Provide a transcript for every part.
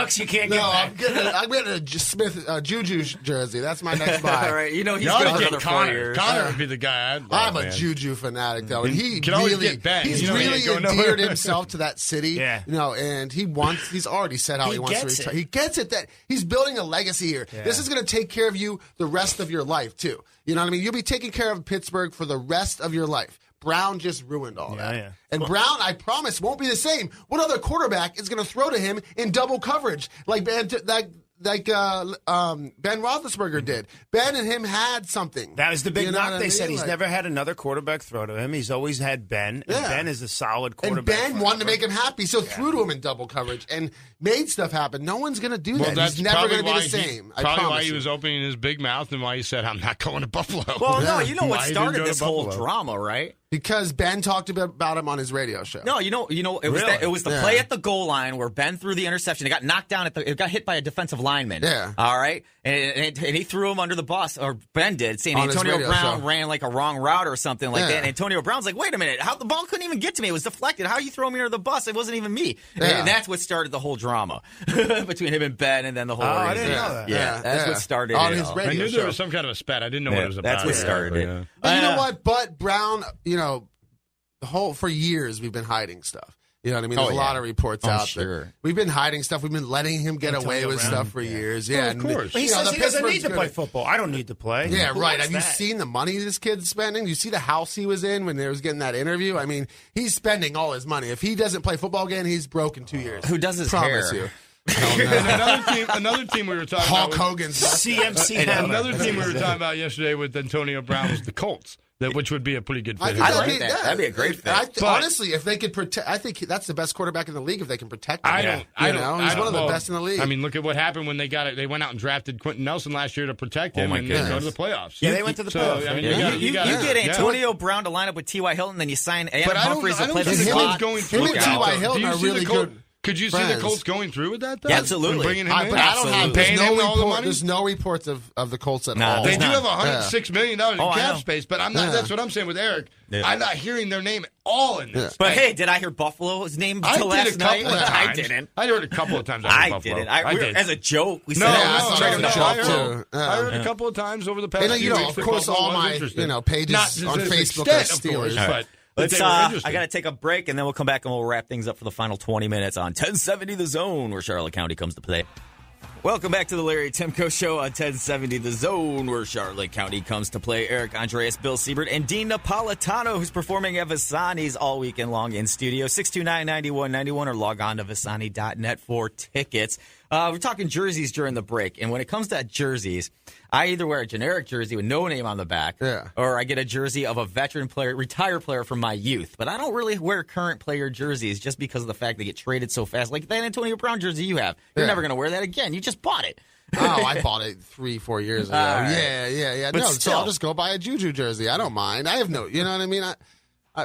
$100 you can't get back. I'm getting a Smith Juju jersey. That's my next buy. All right, he's good for another 4 years. Connor would be the guy I'd love, I'm a man. Juju fanatic, though, and he can always really, get Ben. he's You know, really he ain't going endeared nowhere. himself to that city. And he's already said how he wants to gets retire. it. He gets it that he's building a legacy here. Yeah. This is going to take care of you the rest of your life, too. You know what I mean? You'll be taking care of Pittsburgh for the rest of your life. Brown just ruined all that. Yeah. And Brown, I promise, won't be the same. What other quarterback is going to throw to him in double coverage like Ben Roethlisberger did? Ben and him had something. That was the big knock. They said he's Like, never had another quarterback throw to him. He's always had Ben. And Ben is a solid quarterback. And Ben wanted to make him happy, so threw to him in double coverage and made stuff happen. No one's going to do that. That's He's never going to be why the same. I Probably promise why he you. was opening his big mouth and why he said, I'm not going to Buffalo. Well, no, you know what Why he didn't started go to this whole Buffalo. drama, right? Because Ben talked about him on his radio show. No, it was it was the play at the goal line where Ben threw the interception. It got knocked down it got hit by a defensive lineman. Yeah. All right, and he threw him under the bus, or Ben did, saying On his Antonio radio Brown show. ran like a wrong route or something like Yeah. that. And Antonio Brown's like, wait a minute, how the ball couldn't even get to me? It was deflected. How you throw me under the bus? It wasn't even me. Yeah. And that's what started the whole drama between him and Ben, and then the whole. I reason. didn't know that. Yeah, that's what started on it his all. radio I knew show. there was some kind of a spat. I didn't know what it was about. That's what started it. Yeah. And you know what? But Brown, for years we've been hiding stuff. You know what I mean? There's a lot of reports out sure. there. We've been hiding stuff. We've been letting him get Antonio away with Brown. stuff for years. Yeah, of course. But he says he doesn't need to play football. I don't need to play. Yeah, Who right. wants Have you that? seen the money this kid's spending? Do you see the house he was in when they was getting that interview? I mean, he's spending all his money. If he doesn't play football again, he's broke in 2 years. Who does his Promise hair? you. And another team we were talking Hulk about. Hogan's. CMC And Hammer. another team we were talking about yesterday with Antonio Brown was the Colts, which would be a pretty good fit. think I that'd like that. That'd be a great fit. But- honestly, if they could protect, I think that's the best quarterback in the league if they can protect him. He's one of the best in the league. I mean, look at what happened when they got it. They went out and drafted Quentin Nelson last year to protect him my and goodness. go to the playoffs. Yeah, they went to the playoffs. I mean, You you gotta- get yeah. Antonio Brown to line up with T.Y. Hilton, then you sign Adam But I Humphries to don't play the see the him Colts slot. going him through and with T.Y. that. Hilton Do you are see really the Colts? good Could you see friends. the Colts going through with that, though? Yeah, absolutely. And bringing him but in? I don't have. Paying him all the money? There's no reports of the Colts at Nah, all. They There's do not. have $106 million in Oh, I cap know. space, but I'm not. Yeah. That's what I'm saying with Eric. Yeah. I'm not hearing their name at all in this. But hey, did I hear Buffalo's name I until did last a couple night? of times. I didn't. I heard a couple of times. I Buffalo. didn't. I did. As a joke, we No, said no, trade him to no, joke, I Buffalo. heard, too. I heard a couple of times over the past And few you know, weeks of that course, Buffalo all was my interested. pages Not to on this Facebook are extent, of course, Steelers. but Let's. they were I interested. got to take a break, and then we'll come back and we'll wrap things up for the final 20 minutes on 1070 The Zone, where Charlotte County comes to play. Welcome back to the Larry Timko Show on 1070 The Zone, where Charlotte County comes to play. Eric Andreas, Bill Siebert, and Dean Napolitano, who's performing at Visani's all weekend long in studio. 629-9191 or log on to Visani.net for tickets. We're talking jerseys during the break, and when it comes to jerseys, I either wear a generic jersey with no name on the back, or I get a jersey of a veteran player, retired player from my youth. But I don't really wear current player jerseys just because of the fact they get traded so fast. Like that Antonio Brown jersey you have. You're never going to wear that again. You just bought it. Oh, I bought it 3-4 years ago. All right. Yeah. But No, still. so I'll just go buy a Juju jersey. I don't mind. I have no, you know what I mean?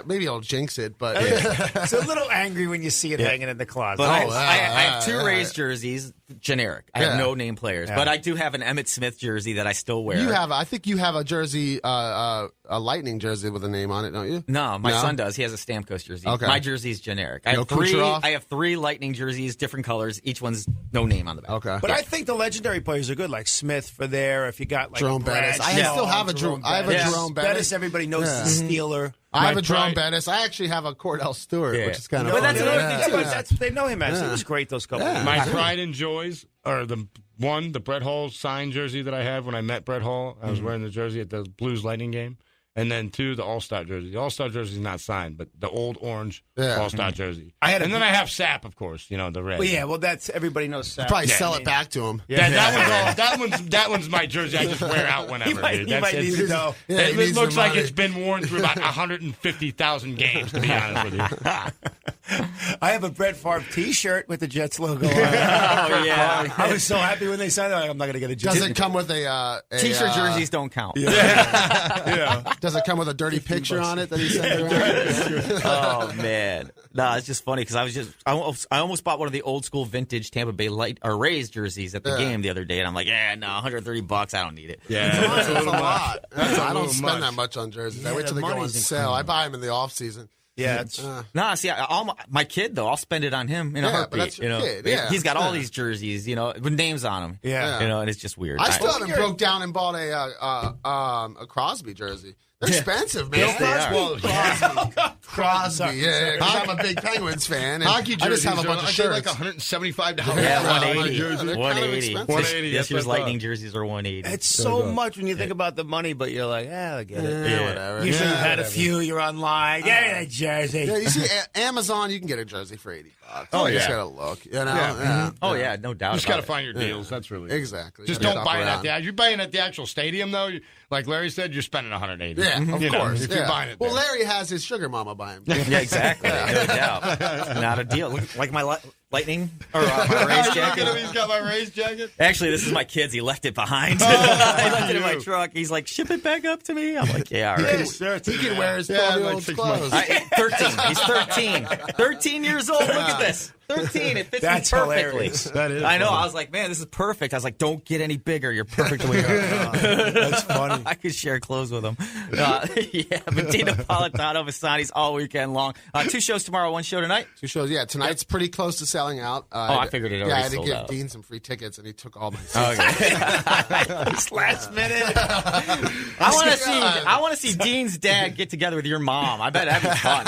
Maybe I'll jinx it, but It's a little angry when you see it hanging in the closet. But I have two Rays jerseys, generic. I have no name players. Yeah. But I do have an Emmitt Smith jersey that I still wear. I think you have a jersey, a Lightning jersey with a name on it, don't you? No, my son does. He has a Stamkos jersey. Okay. My jersey's generic. I No have three. Kucherov? I have three Lightning jerseys, different colors. Each one's no name on the back. Okay. But I think the legendary players are good, like Smith for there. If you got like Jerome Bettis. I still have a Jerome Bettis. Everybody knows the Steeler. I have My a Jerome pride- Bettis. I actually have a Cordell Stewart, which is kind of. But that's another thing, too. But they know him as. It was great those couple of My years. pride and joys are the Brett Hall signed jersey that I had when I met Brett Hall. I was wearing the jersey at the Blues Lightning game. And then, two, the All-Star jersey. The All-Star jersey is not signed, but the old orange All-Star jersey. And then I have Sap, of course, the red. Well, that's everybody knows. Sap. Probably sell it back to him. That one's my jersey. I just wear out whenever. He might need to know. It looks like it's been worn through about 150,000 games, to be honest with you. I have a Brett Favre T-shirt with the Jets logo on it. Oh, yeah. I was so happy when they signed it. I'm not going to get a jersey. Does it come with a T-shirt jerseys don't count. Does it come with a dirty picture on it that he sent around? Oh man, no, it's just funny because I almost bought one of the old school vintage Tampa Bay Rays jerseys at the game the other day, and I'm like, no, $130, I don't need it. Yeah, That's a lot. I don't little spend much. that much on jerseys. I wait till the they go on money's sale. I buy them in the off season. Yeah, it's No, see, my kid though, I'll spend it on him in a heartbeat. But that's your kid. Yeah. He's got all these jerseys, with names on them. Yeah. And it's just weird. I still haven't broke down and bought a Crosby jersey. They're expensive, man. Yes, they are. Crosby, yeah. Because I'm a big Penguins fan. And Hockey jerseys I just have a bunch of shirts. like $175. Yeah, Yeah, 180. they're kind of expensive. 180. This year's That's what I Lightning thought. jerseys are 180. It's so much when you think about the money, but you're like, I get it. Yeah, whatever. Usually you've had whatever. a few, you're online. Get me that jersey. Yeah, you see, Amazon, you can get a jersey for $80. Oh, You just yeah. gotta look. You know? Yeah. Oh, yeah, no doubt. You just got to about find your deals. That's really Exactly. Just You gotta don't shop buy it around. at you're buying at the actual stadium though. Like Larry said, you're spending $180. Yeah, of You know, course. if yeah. you're buying it. Well, there. Larry has his sugar mama buy him. it. Yeah, exactly. No doubt. Not a deal. Like my Lightning or my Rays jacket. He's got my Rays jacket. Actually, this is my kid's. He left it behind. Oh, I left it in my truck. He's like, ship it back up to me. I'm like, yeah, all right. He can wear his Yeah, 12-year-old's like 6 clothes. months. 13. He's 13. 13 years old. Look at this. 13. It fits That's me perfectly. hilarious. That is. I know. funny. I was like, man, this is perfect. I was like, don't get any bigger. You're perfect the way you are. That's funny. I could share clothes with him. Yeah, but Dean Napolitano, Vasani's all weekend long. 2 shows tomorrow, 1 show tonight. 2 shows. Yeah, tonight's pretty close to selling out. I figured it already Yeah, I had to sold give out. Dean some free tickets, and he took all my seats. Okay. Last minute. I want to see Dean's dad get together with your mom. I bet that'd be fun.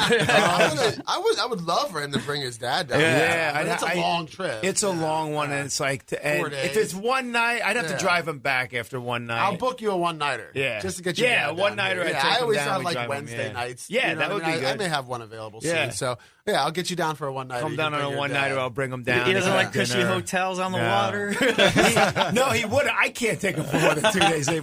I would love for him to bring his dad down. Yeah, but it's a long trip. It's a long one, and it's like, and 4 days. if it's one night, I'd have to Yeah. drive him back after one night. I'll book you a one-nighter. Yeah. Just to get you Yeah, down one-nighter, there. I'd Yeah, take I him always down, have we like drive him, Wednesday yeah. nights. Yeah, you know that what would I mean? be I good. may have one available Yeah. soon. So, yeah, I'll get you down for a one-nighter. Come You down can on bring a your one-nighter, dad. I'll bring him down. He doesn't to like have cushy dinner. hotels on the No. water. No, he would. I can't take him for more than 2 days. He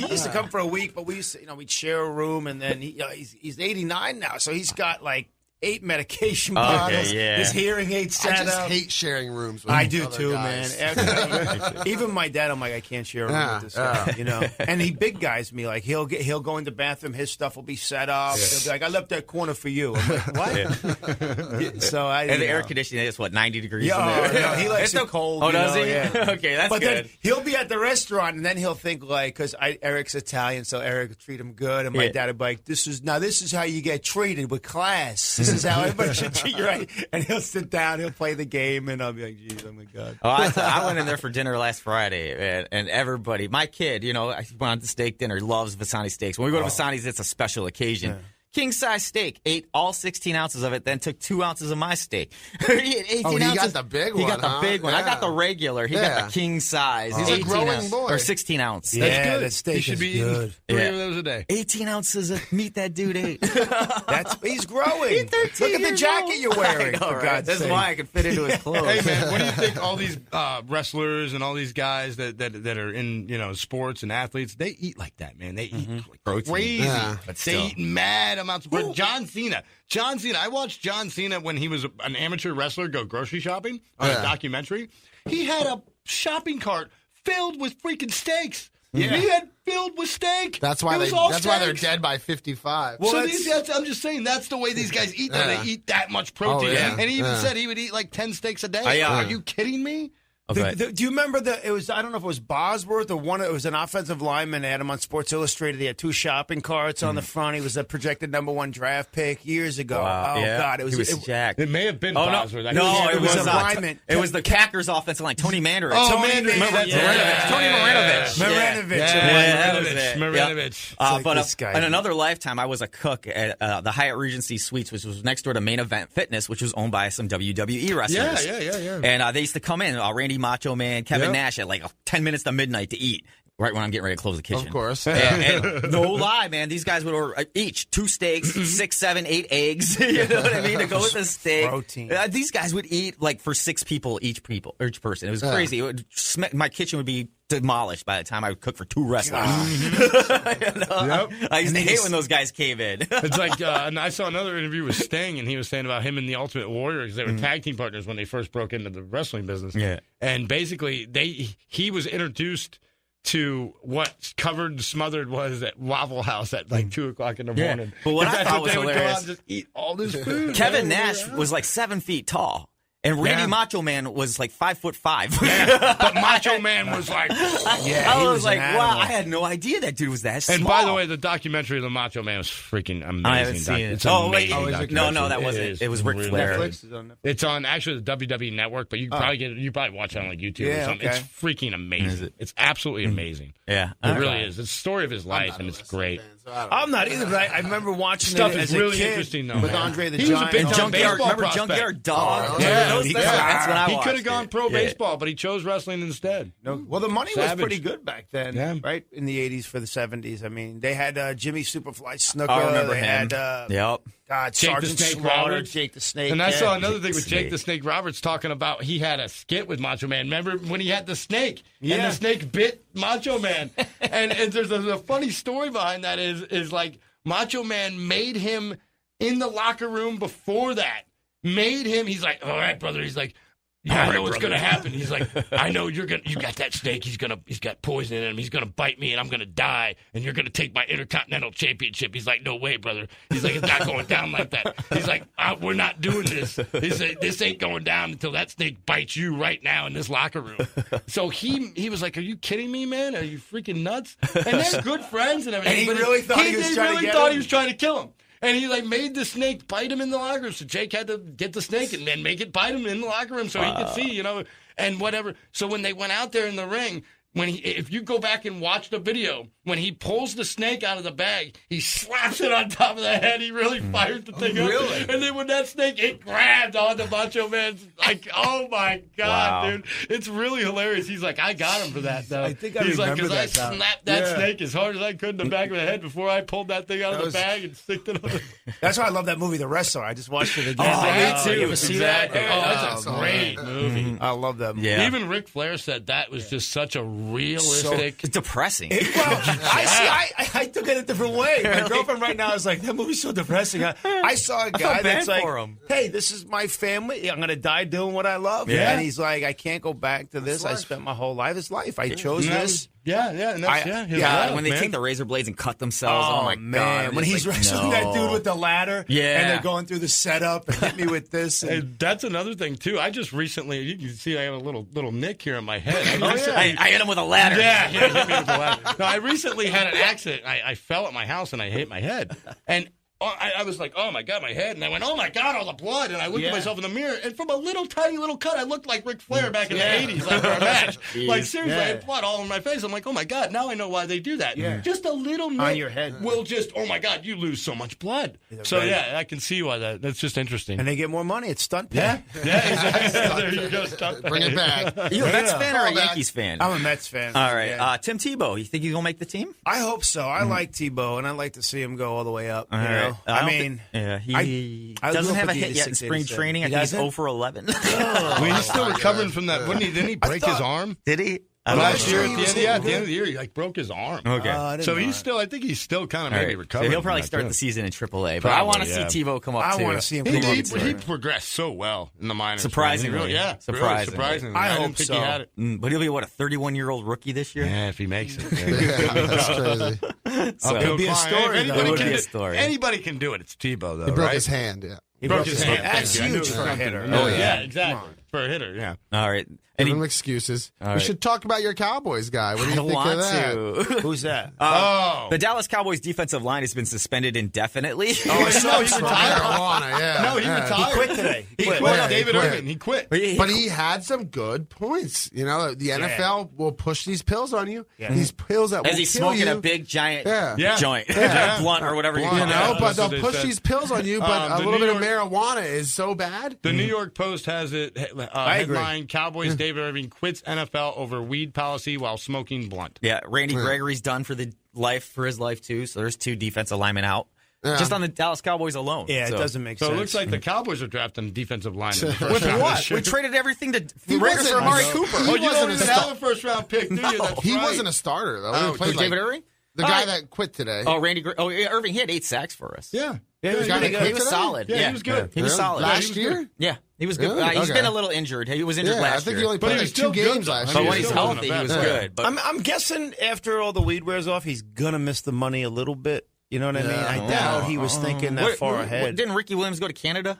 used to come for a week, but we used to, we'd share a room, and then he's 89 now, so he's got like 8 medication bottles. yeah. His hearing aid I set just up. hate sharing rooms with I do other too, guys. man. Even my dad, I'm like, I can't share a room with this guy, And he big guys me, like he'll go in the bathroom, his stuff will be set up. He'll be like, I left that corner for you. I'm like, what? So I And the air conditioning is 90 degrees in Yeah, there. no, he likes It's it no- cold. Oh, you does know, he? Yeah. Okay, that's but good. then he'll be at the restaurant, and then he'll think like, because Eric's Italian, so Eric will treat him good, and my Yeah. dad would be like, this is how you get treated with class. This is how everybody should treat you right. And he'll sit down, he'll play the game, and I'll be like, geez, oh my god. Oh, I went in there for dinner last Friday, and everybody, my kid, I went to steak dinner, loves Vasani steaks. When we go to Vasani's, it's a special occasion. Yeah. King size steak, ate all 16 ounces of it, then took 2 ounces of my steak. He ate 18 Oh, he ounces. got the big He one, got the huh? big one. I got Yeah. the regular. He Yeah. got the king size. He's a 18 growing ounce, boy. or 16 ounce. Yeah, good. that steak He should is be good. eating 3 Yeah. of those a day. 18 ounces of meat that dude ate. He's growing. He's 13 Look at the years jacket old. you're wearing. I know, for right? God's That's sake. why I can fit into his clothes. Hey man, what do you think? All these wrestlers and all these guys that are in sports and athletes, they eat like that, man. They eat like Protein. crazy. Yeah. But They still. eat mad amounts. But John Cena. I watched John Cena when he was an amateur wrestler go grocery shopping on a documentary. He had a shopping cart filled with freaking steaks. Yeah. He had filled with steak. That's why It was they. all That's why they're steaks. dead by 55. Well, So that's- I'm just saying that's the way these guys eat. Now. Yeah. They eat that much protein, Oh, yeah. and he even Yeah. said he would eat like 10 steaks a day. Yeah. Are you kidding me? Okay. Do you remember it was, I don't know if it was Bosworth or one, it was an offensive lineman. They had him on Sports Illustrated. He had 2 shopping carts on the front. He was a projected #1 draft pick years ago. Wow. Oh, Yeah. God. He was jacked. It may have been Oh, Bosworth. I no, can't it was a remember. lineman. It was the Packers offensive line, Tony Mandarich. Oh, Tony Mandarich. Mandarich. That's Tony Marinovich. Marinovich. that was it. Marinovich. Yeah. like But this guy. in another lifetime, I was a cook at the Hyatt Regency Suites, which was next door to Main Event Fitness, which was owned by some WWE wrestlers. Yeah. And they used to come in, Randy Macho Man, Kevin Yep. Nash, at like 10 minutes to midnight to eat, right when I'm getting ready to close the kitchen. Of course. And no lie, man, these guys would order each 2 steaks, 6, 7, 8 eggs. You know what I mean? To go with the steak. Protein. These guys would eat like for 6 people each person. It was crazy. My kitchen would be demolished by the time I would cook for 2 wrestlers. Yep. I used to hate when those guys came in. It's like and I saw another interview with Sting, and he was saying about him and the Ultimate Warrior because they were tag team partners when they first broke into the wrestling business. Yeah. And basically, he was introduced to what covered smothered was at Waffle House at like 2:00 in the Yeah. morning. But what I That's thought was they would go hilarious- out and just eat all this food. Kevin Nash was like 7 feet tall. And Randy Macho Man was like 5'5". Yeah, but Macho Man was like, I was like, wow, I had no idea that dude was that small. And by the way, the documentary of the Macho Man was freaking amazing. I haven't seen it. It's amazing. No, that wasn't. It was Ric Flair. It's on actually the WWE Network, but you probably watch it on like YouTube or something. Okay. It's freaking amazing. It's absolutely amazing. Yeah, it really is. It's the story of his life, and it's great. I'm not either, but I remember watching Stuff it is as really a kid interesting, though. with man. Andre the He was a Giant. big And time baseball prospect. Junkyard Dog. That's when I He watched could have gone it. pro baseball, but he chose wrestling instead. No, well, the money was pretty good back then, right? In the 80s for the 70s. I mean, they had Jimmy Superfly Snuka. I remember they him. had Jake Sergeant the Snake Slaughter, Roberts. Jake the Snake. And I saw another thing with Snake. Jake the Snake Roberts talking about he had a skit with Macho Man. Remember when he had the snake? And the snake bit Macho Man. and there's a funny story behind that is like Macho Man made him in the locker room before that. He's like, all right, brother. He's like, yeah, I know what's going to happen. He's like, I know you got that snake. He's got poison in him. He's going to bite me and I'm going to die. And you're going to take my Intercontinental Championship. He's like, no way, brother. He's like, it's not going down like that. He's like, we're not doing this. He said, this ain't going down until that snake bites you right now in this locker room. So he was like, are you kidding me, man? Are you freaking nuts? And they're good friends and everything. And he really thought he was trying to get him? He was trying to kill him. And he made the snake bite him in the locker room. So Jake had to get the snake and then make it bite him in the locker room so he could see, and whatever. So when they went out there in the ring, if you go back and watch the video, when he pulls the snake out of the bag, he slaps it on top of the head. He really fires the thing up. Really? And then when that snake, it grabbed onto Macho Man's, like, oh my God, dude. It's really hilarious. He's like, I got him for that, though. I think I He's like, remember because I that. snapped that snake as hard as I could in the back of the head before I pulled that thing out of the bag and sticked it on the... That's why I love that movie, The Wrestler. I just watched it again. me too. You ever see that? That's a great movie. I love that movie. Yeah. Even Ric Flair said that was just such a realistic... It's depressing. I took it a different way. My girlfriend right now is like, that movie's so depressing. I saw a guy that's like, hey, this is my family. I'm going to die doing what I love. Yeah. And he's like, I can't go back to this. I spent my whole life. It's life. I chose this. Yeah, and that's, his life, when they man. take the razor blades and cut themselves, oh my man. God. When he's wrestling that dude with the ladder, and they're going through the setup and hit me with this. And that's another thing, too. I just recently, you can see I have a little nick here in my head. I hit him with a ladder. Yeah, he hit me with a ladder. No, I recently had an accident. I fell at my house and I hit my head. And I was like, oh my God, my head. And I went, oh my God, all the blood. And I looked at myself in the mirror. And from a little tiny little cut, I looked like Ric Flair back in the 80s after a match. Like, seriously, I had blood all over my face. I'm like, oh my God, now I know why they do that. Yeah. Just a little nick on your head will just, oh my God, you lose so much blood. So, I can see why that's just interesting. And they get more money. It's stunt pay. Yeah, exactly. There you go. Stunt Bring it back. Are you a Mets fan or a Yankees fan? I'm a Mets fan. All right. Yeah. Tim Tebow, you think he's going to make the team? I hope so. I like Tebow, and I'd like to see him go all the way up. All you know? right. I mean... Yeah, he I doesn't grew up have a with hit the yet in 86, spring 87. training. I He think he's doesn't? 0 for 11. He's still recovering from that. Didn't he break his arm? Did he? Last year, at the end of the year, he broke his arm. Okay. So I think he's still kind of maybe So recovering. he'll probably from that, start too. the season in AAA. But I want to Probably, see Tebow come up I too. want to see him come up. He progressed so well in the minors. Surprisingly. Really, surprisingly. I hope didn't think so. he had it. But he'll be, a 31-year-old rookie this year? Yeah, if he makes it. That's crazy. So, It'll be a story, It would be a story. Anybody can do it. It's Tebow, though, He broke right? his hand, yeah. He broke his hand. That's Thank you. I knew huge it was for a something. hitter. Oh, yeah. Exactly. For a hitter, yeah. All right. Give him excuses. All We right. should talk about your Cowboys guy. What do I you don't think want of that? to. Who's that? The Dallas Cowboys defensive line has been suspended indefinitely. No, he retired. Marijuana, yeah. No, he retired. He quit today. He quit. Yeah, David he quit. Irvin. He quit. But he had some good points. You know, the NFL will push these pills on you. Yeah. These pills that will As kill he's smoking you. a big, giant Yeah. joint. Yeah. Blunt or whatever you You call it. know, Yeah, but that's they'll what they push said. these pills on you, but a the little New bit of York- marijuana is so bad. The New York Post has it headline: Cowboys David Irving quits NFL over weed policy while smoking blunt. Yeah, Randy Gregory's done for his life too. So there's 2 defensive linemen out. Yeah. Just on the Dallas Cowboys alone. Yeah, So- it doesn't make So sense. it looks like the Cowboys are drafting defensive line in the first With round. what? this year. We traded everything to He Raiders wasn't- for Amari he Cooper. Oh, you wasn't don't a even star. have a first round pick, do you? That's He right. wasn't a starter, though. Oh, He played David Irving? the guy that quit today. Oh, yeah, Irving. He had 8 sacks for us. Yeah. Yeah, he was guy pretty that good. He was today? solid. Yeah, he was good. He was Really? solid. Last year? Yeah, he was good. Really? He's Okay. been a little injured. He was injured Yeah, I last think year. he only But played he like was still 2 good, games though. last I but year. when he's still wasn't healthy, a he was bad good. But I'm guessing after all the weed wears off, he's gonna miss the money a little bit. You know what I mean? I doubt he was thinking that far ahead. Didn't Ricky Williams go to Canada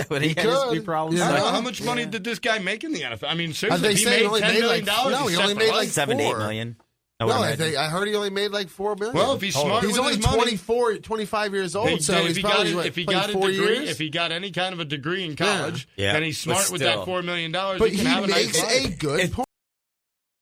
when he had his knee problems? I don't know how much money did this guy make in the NFL? I mean, seriously, he made $10 million. No, he only made like $7 to $8 million. I heard he only made like $4 million. Well, if he's smart, he's only 25 years old. So if he got a degree, if he got any kind of a degree in college, and he's smart with that $4 million, but he makes a good point.